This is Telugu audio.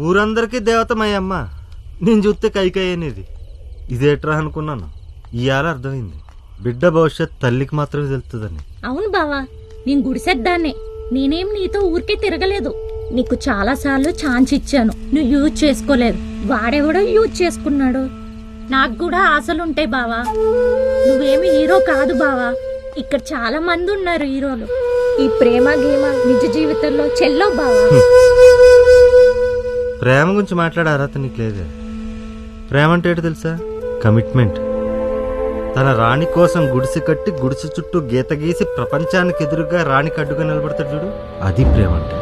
ఊరందరికీ దేవతమయ్యమ్మ, నేను చూస్తే కైకయ్యనేది. ఇదేట్రా అనుకున్నాను, ఇవాళ అర్థమైంది. బిడ్డ భవిష్యత్ తల్లికి మాత్రమే తెలుస్తుందని. అవును బావా, నేను గుడిసెద్దాన్నే. నేనేం నీతో ఊరికే తిరగలేదు. నీకు చాలా సార్లు ఛాన్స్ ఇచ్చాను, నువ్వు యూజ్ చేసుకోలేదు. వాడెవడో యూజ్ చేసుకున్నాడు. నాకు కూడా ఆశలుంటాయి బావా. నువ్వేమి హీరో కాదు బావా, ఇక్కడ చాలా మంది ఉన్నారు హీరోలు. ఈ ప్రేమ గేమ నిజ జీవితంలో చెల్లో బావా. ప్రేమ గురించి మాట్లాడే అర్హత నీకు లేదే. ప్రేమ అంటే ఏంటో తెలుసా? కమిట్మెంట్. తన రాణి కోసం గుడిసె కట్టి గుడిసె చుట్టూ గీత గీసి ప్రపంచానికి ఎదురుగా రాణికి అడ్డుగా నిలబడతాడు చూడు, అది ప్రేమ అంటే.